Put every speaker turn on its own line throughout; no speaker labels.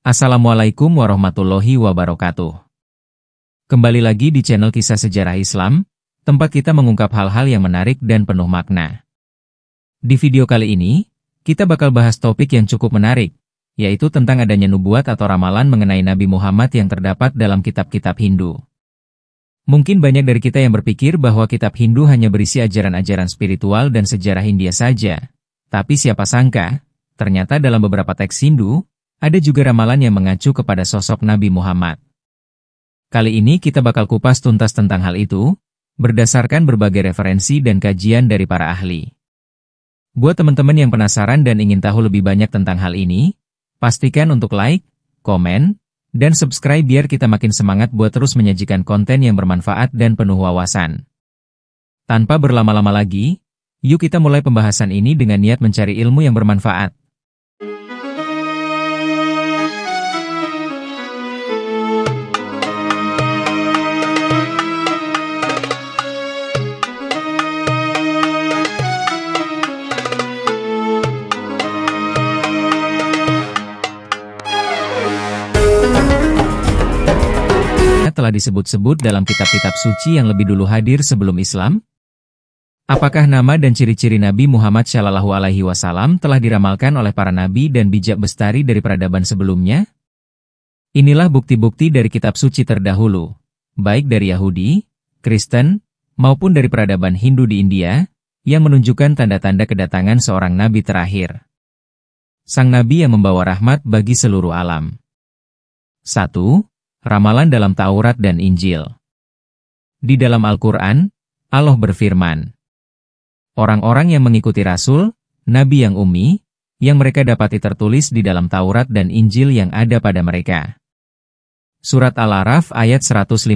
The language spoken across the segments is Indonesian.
Assalamualaikum warahmatullahi wabarakatuh. Kembali lagi di channel Kisah Sejarah Islam, tempat kita mengungkap hal-hal yang menarik dan penuh makna. Di video kali ini, kita bakal bahas topik yang cukup menarik, yaitu tentang adanya nubuat atau ramalan mengenai Nabi Muhammad yang terdapat dalam kitab-kitab Hindu. Mungkin banyak dari kita yang berpikir bahwa kitab Hindu hanya berisi ajaran-ajaran spiritual dan sejarah India saja. Tapi siapa sangka, ternyata dalam beberapa teks Hindu, ada juga ramalan yang mengacu kepada sosok Nabi Muhammad. Kali ini kita bakal kupas tuntas tentang hal itu, berdasarkan berbagai referensi dan kajian dari para ahli. Buat teman-teman yang penasaran dan ingin tahu lebih banyak tentang hal ini, pastikan untuk like, komen, dan subscribe biar kita makin semangat buat terus menyajikan konten yang bermanfaat dan penuh wawasan. Tanpa berlama-lama lagi, yuk kita mulai pembahasan ini dengan niat mencari ilmu yang bermanfaat. Telah disebut-sebut dalam kitab-kitab suci yang lebih dulu hadir sebelum Islam? Apakah nama dan ciri-ciri Nabi Muhammad SAW telah diramalkan oleh para nabi dan bijak bestari dari peradaban sebelumnya? Inilah bukti-bukti dari kitab suci terdahulu, baik dari Yahudi, Kristen, maupun dari peradaban Hindu di India, yang menunjukkan tanda-tanda kedatangan seorang nabi terakhir. Sang nabi yang membawa rahmat bagi seluruh alam. 1. Ramalan dalam Taurat dan Injil. Di dalam Al-Quran, Allah berfirman, orang-orang yang mengikuti Rasul, Nabi yang ummi, yang mereka dapati tertulis di dalam Taurat dan Injil yang ada pada mereka. Surat Al-A'raf ayat 157.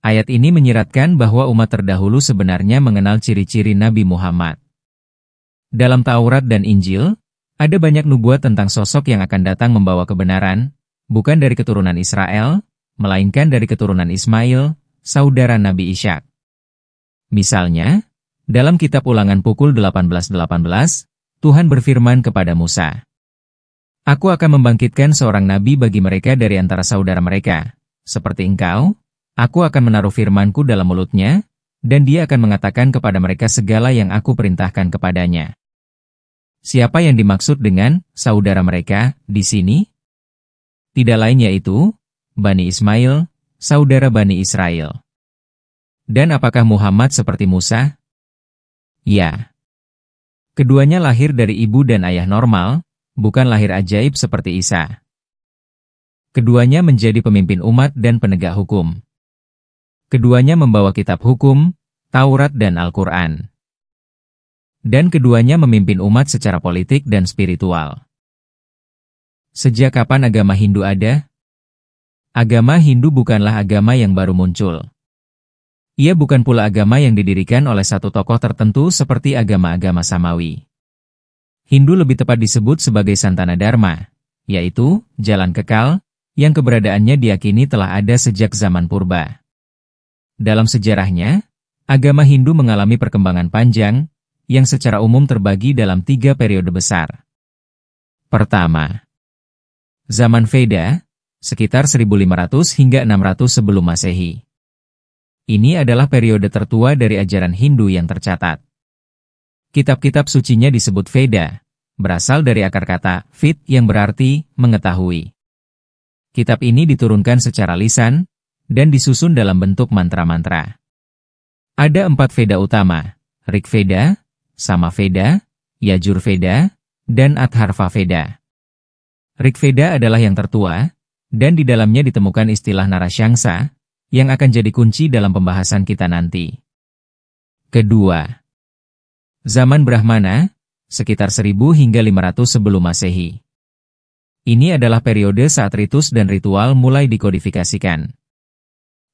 Ayat ini menyiratkan bahwa umat terdahulu sebenarnya mengenal ciri-ciri Nabi Muhammad. Dalam Taurat dan Injil, ada banyak nubuat tentang sosok yang akan datang membawa kebenaran, bukan dari keturunan Israel, melainkan dari keturunan Ismail, saudara Nabi Ishak. Misalnya, dalam kitab Ulangan pukul 18:18, Tuhan berfirman kepada Musa, "Aku akan membangkitkan seorang nabi bagi mereka dari antara saudara mereka, seperti engkau, aku akan menaruh firmanku dalam mulutnya, dan dia akan mengatakan kepada mereka segala yang aku perintahkan kepadanya." Siapa yang dimaksud dengan saudara mereka di sini? Tidak lain yaitu Bani Ismail, saudara Bani Israel. Dan apakah Muhammad seperti Musa? Ya. Keduanya lahir dari ibu dan ayah normal, bukan lahir ajaib seperti Isa. Keduanya menjadi pemimpin umat dan penegak hukum. Keduanya membawa kitab hukum, Taurat dan Al-Quran. Dan keduanya memimpin umat secara politik dan spiritual. Sejak kapan agama Hindu ada? Agama Hindu bukanlah agama yang baru muncul. Ia bukan pula agama yang didirikan oleh satu tokoh tertentu seperti agama-agama Samawi. Hindu lebih tepat disebut sebagai Santana Dharma, yaitu jalan kekal, yang keberadaannya diyakini telah ada sejak zaman purba. Dalam sejarahnya, agama Hindu mengalami perkembangan panjang, yang secara umum terbagi dalam 3 periode besar. Pertama, zaman Veda, sekitar 1500 hingga 600 sebelum Masehi. Ini adalah periode tertua dari ajaran Hindu yang tercatat. Kitab-kitab sucinya disebut Veda, berasal dari akar kata Vid yang berarti mengetahui. Kitab ini diturunkan secara lisan, dan disusun dalam bentuk mantra-mantra. Ada 4 Veda utama, Rig Veda, Sama Veda, Yajur Veda, dan Atharva Veda. Rig Veda adalah yang tertua, dan di dalamnya ditemukan istilah Narashangsa, yang akan jadi kunci dalam pembahasan kita nanti. Kedua, zaman Brahmana, sekitar 1000 hingga 500 sebelum Masehi. Ini adalah periode saat ritus dan ritual mulai dikodifikasikan.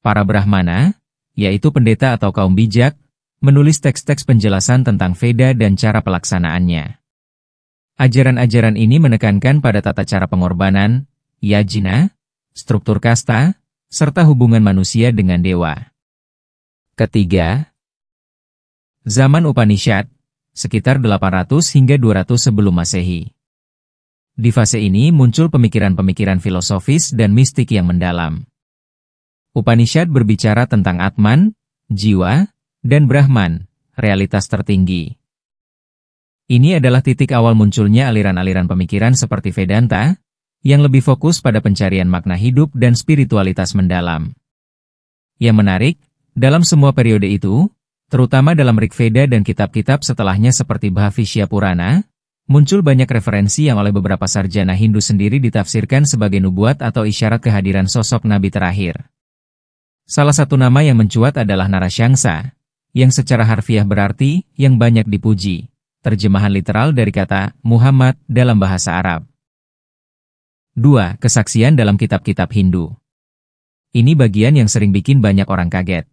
Para Brahmana, yaitu pendeta atau kaum bijak, menulis teks-teks penjelasan tentang Veda dan cara pelaksanaannya. Ajaran-ajaran ini menekankan pada tata cara pengorbanan, yajna, struktur kasta, serta hubungan manusia dengan dewa. Ketiga, zaman Upanishad, sekitar 800 hingga 200 sebelum Masehi. Di fase ini muncul pemikiran-pemikiran filosofis dan mistik yang mendalam. Upanishad berbicara tentang Atman, jiwa, dan Brahman, realitas tertinggi. Ini adalah titik awal munculnya aliran-aliran pemikiran seperti Vedanta, yang lebih fokus pada pencarian makna hidup dan spiritualitas mendalam. Yang menarik, dalam semua periode itu, terutama dalam Rig Veda dan kitab-kitab setelahnya seperti Bhavishya Purana, muncul banyak referensi yang oleh beberapa sarjana Hindu sendiri ditafsirkan sebagai nubuat atau isyarat kehadiran sosok nabi terakhir. Salah satu nama yang mencuat adalah Narasyangsa, yang secara harfiah berarti yang banyak dipuji, terjemahan literal dari kata Muhammad dalam bahasa Arab. 2. Kesaksian dalam kitab-kitab Hindu. Ini bagian yang sering bikin banyak orang kaget.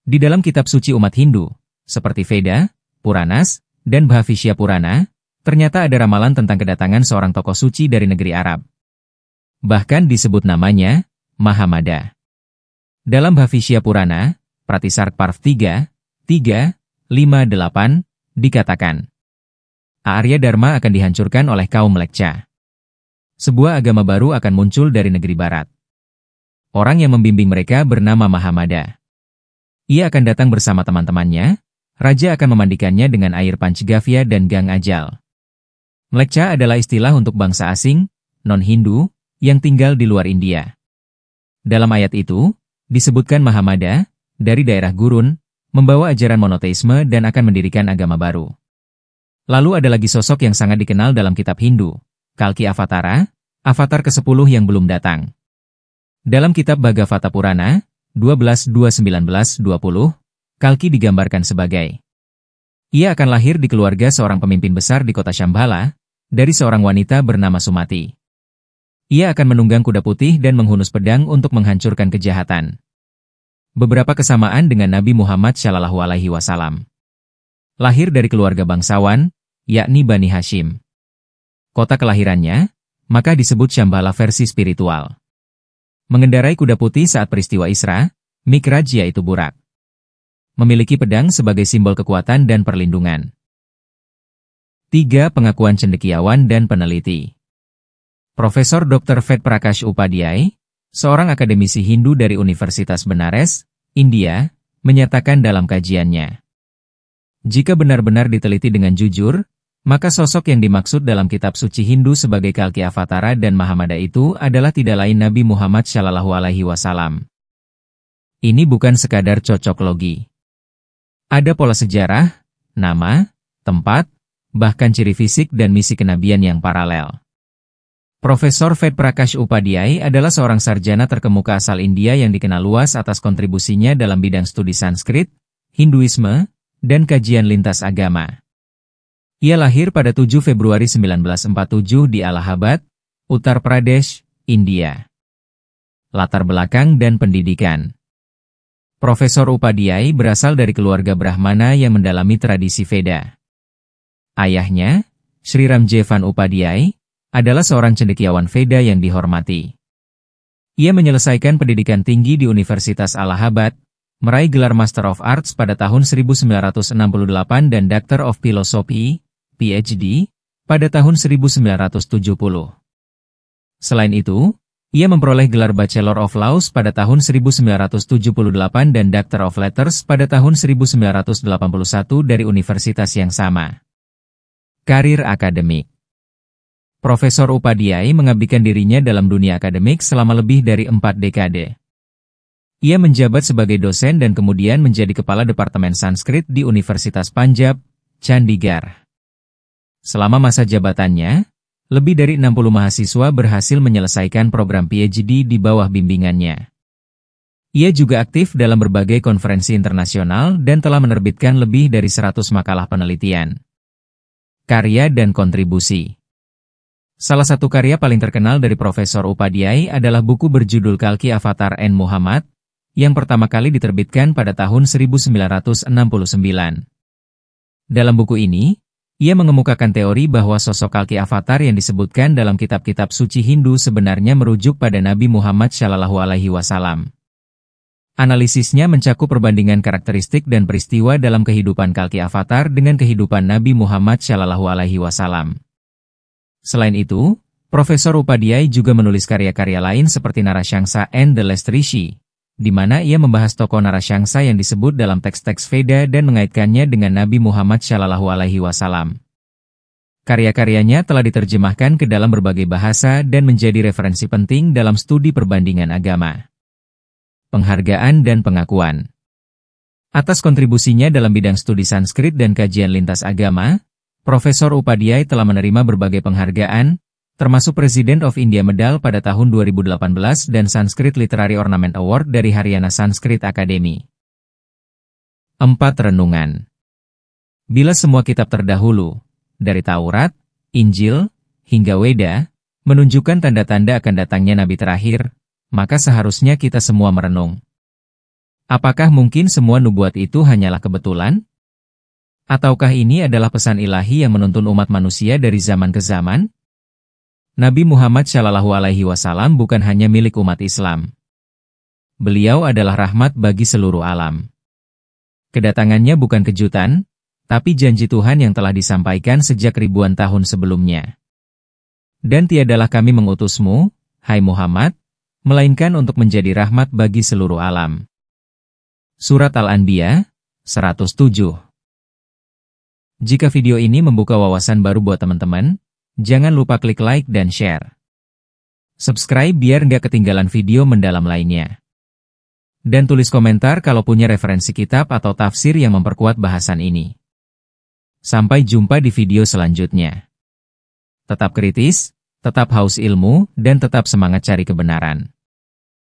Di dalam kitab suci umat Hindu, seperti Veda, Puranas, dan Bhavishya Purana, ternyata ada ramalan tentang kedatangan seorang tokoh suci dari negeri Arab. Bahkan disebut namanya Mahamada. Dalam Bhavishya Purana, Pratisarkparv 3:3-5-8, dikatakan, Arya Dharma akan dihancurkan oleh kaum Mlecha. Sebuah agama baru akan muncul dari negeri barat. Orang yang membimbing mereka bernama Mahamada. Ia akan datang bersama teman-temannya, raja akan memandikannya dengan air Panchgavya dan Gang Ajal. Mlecha adalah istilah untuk bangsa asing, non-Hindu, yang tinggal di luar India. Dalam ayat itu, disebutkan Mahamada, dari daerah Gurun, membawa ajaran monoteisme dan akan mendirikan agama baru. Lalu ada lagi sosok yang sangat dikenal dalam kitab Hindu, Kalki Avatara, avatar ke-10 yang belum datang. Dalam kitab Bhagavata Purana, 12.2.19-20, Kalki digambarkan sebagai, ia akan lahir di keluarga seorang pemimpin besar di kota Shambhala, dari seorang wanita bernama Sumati. Ia akan menunggang kuda putih dan menghunus pedang untuk menghancurkan kejahatan. Beberapa kesamaan dengan Nabi Muhammad SAW. Lahir dari keluarga bangsawan, yakni Bani Hashim. Kota kelahirannya, maka disebut Shambhala versi spiritual. Mengendarai kuda putih saat peristiwa Isra, Mikraj yaitu Burak. Memiliki pedang sebagai simbol kekuatan dan perlindungan. 3. Pengakuan cendekiawan dan peneliti. Profesor Dr. Ved Prakash Upadhyay, seorang akademisi Hindu dari Universitas Benares, India, menyatakan dalam kajiannya, jika benar-benar diteliti dengan jujur, maka sosok yang dimaksud dalam kitab suci Hindu sebagai Kalki Avatara dan Mahamada itu adalah tidak lain Nabi Muhammad SAW. Ini bukan sekadar cocok logi. Ada pola sejarah, nama, tempat, bahkan ciri fisik dan misi kenabian yang paralel. Profesor Ved Prakash Upadhyay adalah seorang sarjana terkemuka asal India yang dikenal luas atas kontribusinya dalam bidang studi Sanskrit, Hinduisme, dan kajian lintas agama. Ia lahir pada 7 Februari 1947 di Allahabad, Uttar Pradesh, India. Latar belakang dan pendidikan. Profesor Upadhyay berasal dari keluarga Brahmana yang mendalami tradisi Veda. Ayahnya, Sri Ramjeevan Upadhyay, adalah seorang cendekiawan Veda yang dihormati. Ia menyelesaikan pendidikan tinggi di Universitas Allahabad, meraih gelar Master of Arts pada tahun 1968 dan Doctor of Philosophy, PhD, pada tahun 1970. Selain itu, ia memperoleh gelar Bachelor of Laws pada tahun 1978 dan Doctor of Letters pada tahun 1981 dari universitas yang sama. Karir akademik. Profesor Upadhyay mengabdikan dirinya dalam dunia akademik selama lebih dari 4 dekade. Ia menjabat sebagai dosen dan kemudian menjadi kepala Departemen Sanskrit di Universitas Punjab, Chandigarh. Selama masa jabatannya, lebih dari 60 mahasiswa berhasil menyelesaikan program PhD di bawah bimbingannya. Ia juga aktif dalam berbagai konferensi internasional dan telah menerbitkan lebih dari 100 makalah penelitian. Karya dan kontribusi. Salah satu karya paling terkenal dari Profesor Upadhyay adalah buku berjudul Kalki Avatar and Muhammad, yang pertama kali diterbitkan pada tahun 1969. Dalam buku ini, ia mengemukakan teori bahwa sosok Kalki Avatar yang disebutkan dalam kitab-kitab suci Hindu sebenarnya merujuk pada Nabi Muhammad SAW. Analisisnya mencakup perbandingan karakteristik dan peristiwa dalam kehidupan Kalki Avatar dengan kehidupan Nabi Muhammad SAW. Selain itu, Profesor Upadhyay juga menulis karya-karya lain seperti Narasyangsa and the Last Rishi, di mana ia membahas tokoh Narasyangsa yang disebut dalam teks-teks Veda dan mengaitkannya dengan Nabi Muhammad SAW. Karya-karyanya telah diterjemahkan ke dalam berbagai bahasa dan menjadi referensi penting dalam studi perbandingan agama. Penghargaan dan pengakuan. Atas kontribusinya dalam bidang studi Sanskrit dan kajian lintas agama, Profesor Upadhyay telah menerima berbagai penghargaan, termasuk President of India Medal pada tahun 2018 dan Sanskrit Literary Ornament Award dari Haryana Sanskrit Academy. 4. Renungan. Bila semua kitab terdahulu, dari Taurat, Injil, hingga Weda, menunjukkan tanda-tanda akan datangnya Nabi terakhir, maka seharusnya kita semua merenung. Apakah mungkin semua nubuat itu hanyalah kebetulan? Ataukah ini adalah pesan ilahi yang menuntun umat manusia dari zaman ke zaman? Nabi Muhammad SAW bukan hanya milik umat Islam. Beliau adalah rahmat bagi seluruh alam. Kedatangannya bukan kejutan, tapi janji Tuhan yang telah disampaikan sejak ribuan tahun sebelumnya. Dan tiadalah kami mengutusmu, hai Muhammad, melainkan untuk menjadi rahmat bagi seluruh alam. Surat Al-Anbiya, 107. Jika video ini membuka wawasan baru buat teman-teman, jangan lupa klik like dan share. Subscribe biar nggak ketinggalan video mendalam lainnya. Dan tulis komentar kalau punya referensi kitab atau tafsir yang memperkuat bahasan ini. Sampai jumpa di video selanjutnya. Tetap kritis, tetap haus ilmu, dan tetap semangat cari kebenaran.